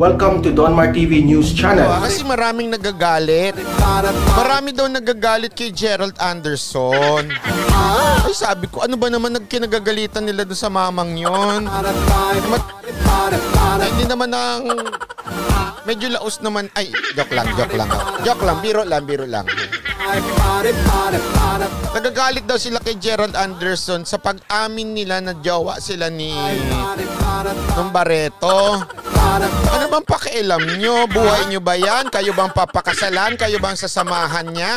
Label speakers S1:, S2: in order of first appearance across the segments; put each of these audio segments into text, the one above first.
S1: Welcome to Donmar TV News Channel.
S2: Kasi maraming nagagalit. Marami daw nagagalit kay Gerald Anderson. Ay sabi ko, ano ba naman nagkinagagalitan nila doon sa mamang yon? Hindi naman ang... Medyo laos naman. Ay, joke lang. Joke lang, biro lang. Nagagalit daw sila kay Gerald Anderson sa pag-amin nila na jowa sila ni Barreto. Ano bang pakialam nyo? Buhay nyo ba yan? Kayo bang papakasalan? Kayo bang sasamahan niya?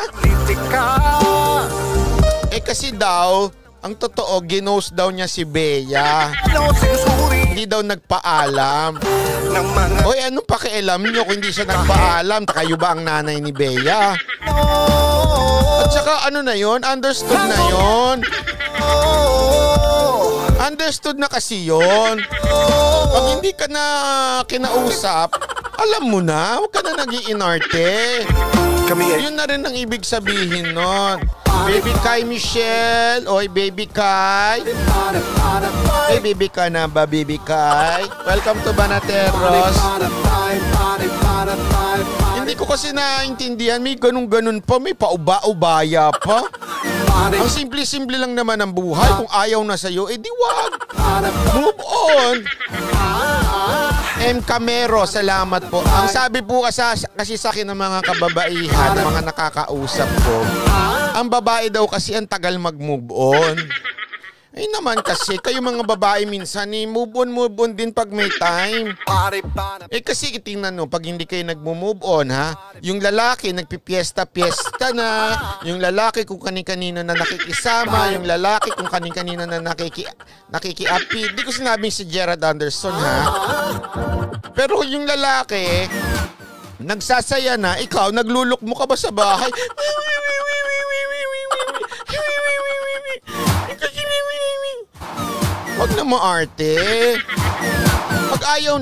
S2: Kasi daw, ang totoo, ginost daw niya si Bea. Hindi daw nagpaalam. Oy, anong pakialam nyo kung hindi siya nagpaalam? Kayo ba ang nanay ni Bea? At saka ano na yon? Understood na yon. Understood na kasi yon. Pag hindi ka na kinausap, alam mo na, huwag ka na nag-iinarte. Yun na rin ang ibig sabihin nun. Baby Kai Michelle. Oy, Baby Kai. Hey, Baby Kai na ba, Baby Kai? Welcome to Banateros. Hindi ko kasi naintindihan. May ganun-ganun pa. May pauba-ubaya pa. Ang simple-simple lang naman ang buhay. Kung ayaw na sa'yo, di wag. Move on. M. Camero, salamat po. Ang sabi po kasi sa akin ng mga kababaihan, mga nakakausap ko, ang babae daw kasi ang tagal mag-move on. Eh naman kasi, kayo mga babae minsan move on din pag may time. Kasi tingnan no, pag hindi kayo nag-move on ha, yung lalaki nagpipiesta-piesta na, yung lalaki kung kani-kanino na nakikisama, yung lalaki kung kani-kanino na nakikiapi. Di ko sinabing si Gerald Anderson ha. Pero yung lalaki, nagsasaya na, ikaw, naglulok mo ka ba sa bahay? Huwag na maarte. Pag ayaw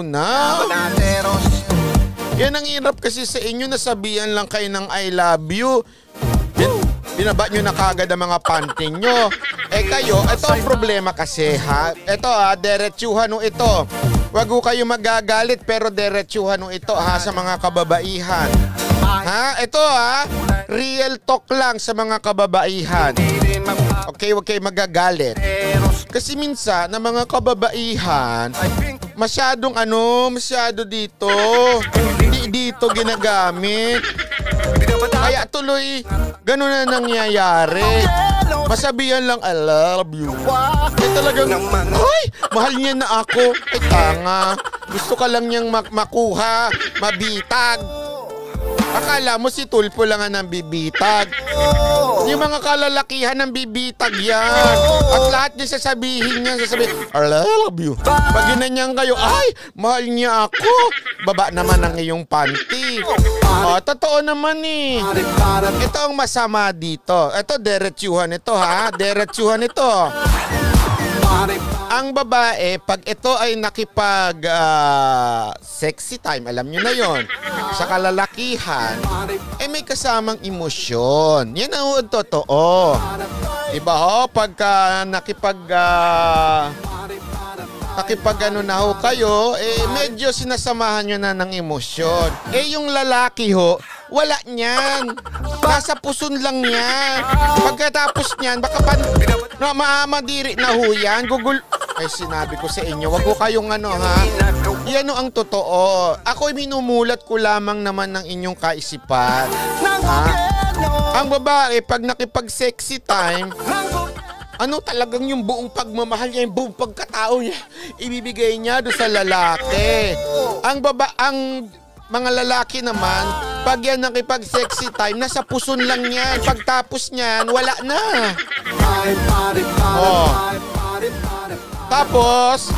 S2: na. Yan ang hirap kasi sa inyo, nasabihan lang kayo ng I love you. Binaba nyo na kagad ang mga panty nyo. Kayo, ito ang problema kasi ha. Ito derechuhan nung ito. Wag ko kayo magagalit pero derechuhan nung ito ha sa mga kababaihan. Ha? Ito real talk lang sa mga kababaihan. Okay, wag kayo magagalit. Kasi minsan, na mga kababaihan, masyado dito. Hindi dito ginagamit. Kaya tuloy, ganun na nangyayari. Masabihan lang, I love you. Talagang, ay, mahal niya na ako. Tanga. Gusto ka lang niyang makuha, mabitag. Akala mo si Tulfo lang ang bibitag. Yung mga kalalakihan ng bibitag yan. At lahat niya sasabihin, I love you. Pag ginanyan kayo, ay, mahal niya ako. Baba naman ang iyong panty. Totoo naman Ito ang masama dito. Ito, derechuhan ito ha. Derechuhan ito. Ang babae, pag ito ay nakipag sexy time, alam nyo na yon, sa kalalakihan, may kasamang emosyon. Yan ang totoo. Diba pagka nakipag na kayo, medyo sinasamahan nyo na ng emosyon. Yung lalaki wala niyan. Nasa puson lang yan. Pagkatapos niyan, baka madiri na yan. Ay, sinabi ko sa inyo, wag ko kayong yan ang totoo. Ako'y minumulat ko lamang naman ng inyong kaisipan. Ang babae, pag nakipag-sexy time, talagang yung buong pagmamahal niya, yung buong pagkatao niya, ibibigay niya doon sa lalaki. Ang mga lalaki naman, pag yan nakipag-sexy time, nasa puson lang yan. Pagtapos niyan, wala na. Tapos,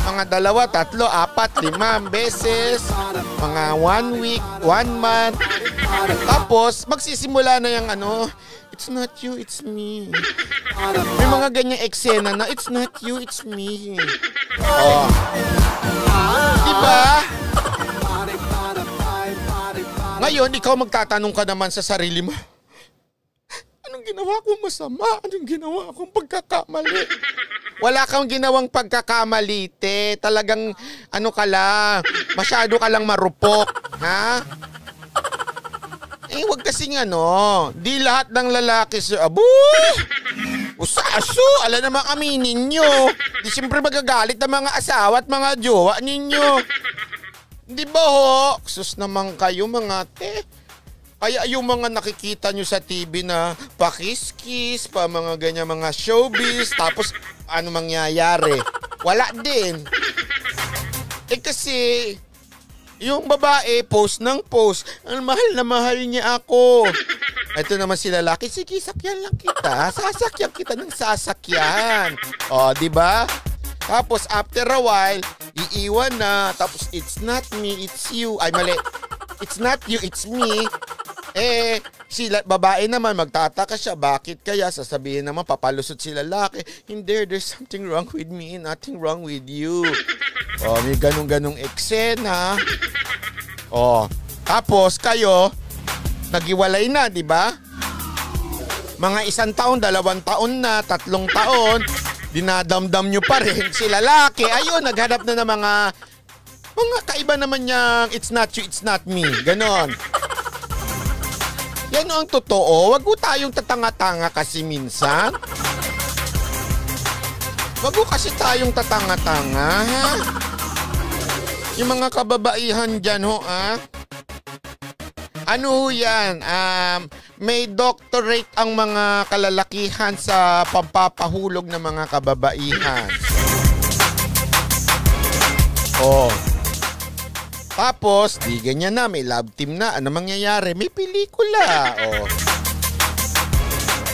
S2: mga 2, 3, 4, 5 beses, mga 1 week, 1 month. Tapos, magsisimula na yung it's not you, it's me. May mga ganyang eksena na, it's not you, it's me. Diba? Ngayon, ikaw magtatanong ka naman sa sarili mo, anong ginawa kong masama? Anong ginawa kong pagkakamali? Wala kang ginawang pagkakamali, te. Talagang, ka lang, masyado ka lang marupok, ha? Wag kasing di lahat ng lalaki usaso, ala naman aminin nyo. Di siyempre magagalit ang mga asawa at mga jowa ninyo. Di ba ho? Sus naman kayo mga te. Kaya yung mga nakikita nyo sa TV na pakis-kis, pa mga ganyan mga showbiz, tapos ano mangyayari? Wala din. Kasi yung babae post ng post, ang mahal na mahal niya ako. Ito naman si lalaki, sige sakyan lang kita, sasakyan kita ng sasakyan. O, di ba? Tapos after a while, iiwan na, tapos it's not me, it's you. Ay mali, it's not you, it's me. Si babae naman magtataka siya, bakit kaya? Sasabihin naman papalusot si lalaki, hindi, there's something wrong with me, nothing wrong with you. May ganong-ganong eksena. Tapos kayo nagiwalay na, di ba? Mga 1 taon, 2 taon na, 3 taon, dinadamdam nyo pa rin si lalaki. Ayun, naghanap na ng mga kaiba naman niyang it's not you, it's not me. Ganon. Yan ang totoo. Wag ko tayong tatanga-tanga kasi minsan. Wag ko kasi tayong tatanga-tanga, ha? Yung mga kababaihan dyan, ho, ha? Ano yan? May doctorate ang mga kalalakihan sa pampapahulog ng mga kababaihan. Tapos, di ganyan na, may love team na. Ano mangyayari? May pelikula.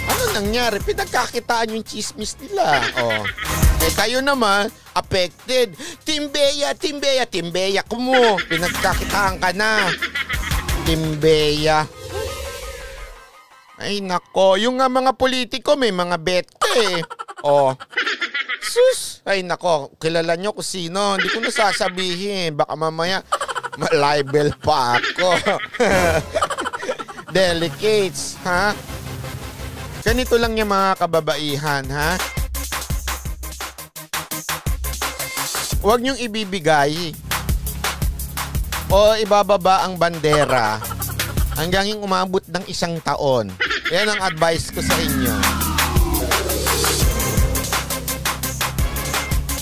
S2: Ano nangyari? Pinagkakitaan yung chismis nila. Kayo naman, affected. Timbeya ko mo. Pinagkakitaan ka na. Timbeya. Ay nako, yung mga politiko may mga bete. Sus! Ay nako, kilala nyo kung sino. Hindi ko na sasabihin. Baka mamaya ma-libel pa ako. Delicates, ha? Ganito lang yung mga kababaihan, ha? Huwag niyong ibibigay o ibababa ang bandera hanggang yung umabot ng 1 taon. Yan ang advice ko sa inyo.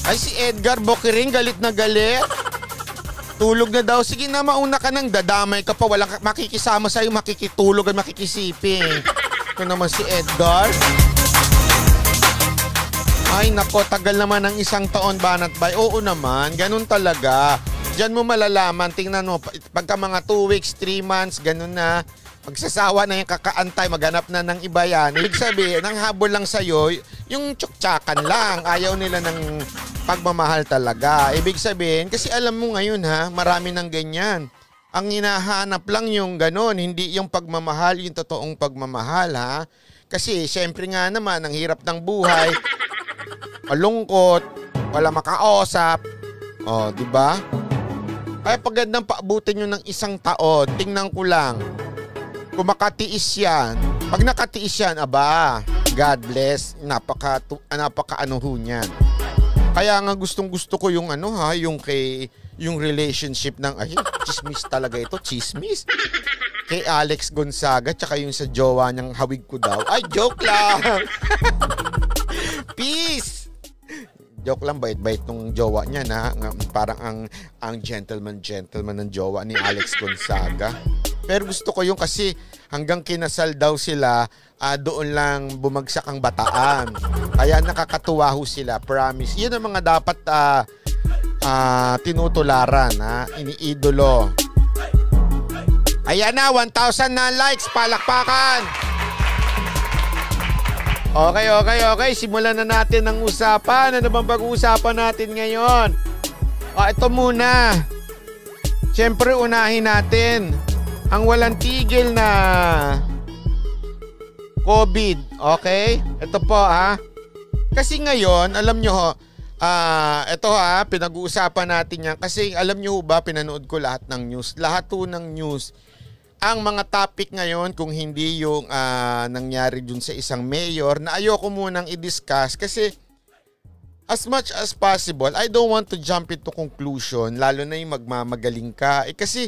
S2: Ay, si Edgar Boquering, galit na galit. Tulog na daw. Sige na, mauna ka nang dadamay ka pa. Walang makikisama sa'yo, makikitulog at makikisiping. Ito naman si Edgar. Ay, nako, tagal naman ng 1 taon, Banat Bay. Oo naman, ganun talaga. Diyan mo malalaman, tingnan mo, pagka mga 2 weeks, 3 months, ganun na. Magsasawa na yung kakaantay, maghanap na ng iba yan. Ibig sabihin, ang habol lang sa'yo, yung tsuktsakan lang. Ayaw nila ng pagmamahal talaga. Ibig sabihin, kasi alam mo ngayon ha, marami ng ganyan. Ang hinahanap lang yung ganon, hindi yung pagmamahal, yung totoong pagmamahal ha. Kasi syempre nga naman, ang hirap ng buhay, malungkot, wala makausap. Di ba? Ay pagandang paabutin nyo ng 1 taon, tingnan ko lang. Kung makatiis yan, pag nakatiis yan, aba, God bless, napaka-ano ho niyan. Kaya nga gustong-gusto ko yung yung relationship ng, chismis talaga ito, chismis. Kay Alex Gonzaga, tsaka yung sa jowa niyang hawig ko daw. Ay, joke lang! Peace! Joke lang, bait-bait nung jowa niya na. Parang ang gentleman ng jowa ni Alex Gonzaga. Pero gusto ko yung kasi hanggang kinasal daw sila, doon lang bumagsak ang bataan. Kaya nakakatuwa ho sila, promise. Yun ang mga dapat tinutularan, iniidolo. Ayan na, 1,000 na likes, palakpakan! Okay. Simulan na natin ang usapan. Ano bang pag-uusapan natin ngayon? Ito muna. Siyempre, unahin natin ang walang tigil na COVID. Okay? Ito po Kasi ngayon, alam nyo ito pinag-uusapan natin yan. Kasi alam nyo ba, pinanood ko lahat ng news. Lahat ng news ang mga topic ngayon kung hindi yung nangyari dun sa isang mayor na ayoko munang i-discuss kasi as much as possible, I don't want to jump into conclusion lalo na yung magmamagaling ka. Kasi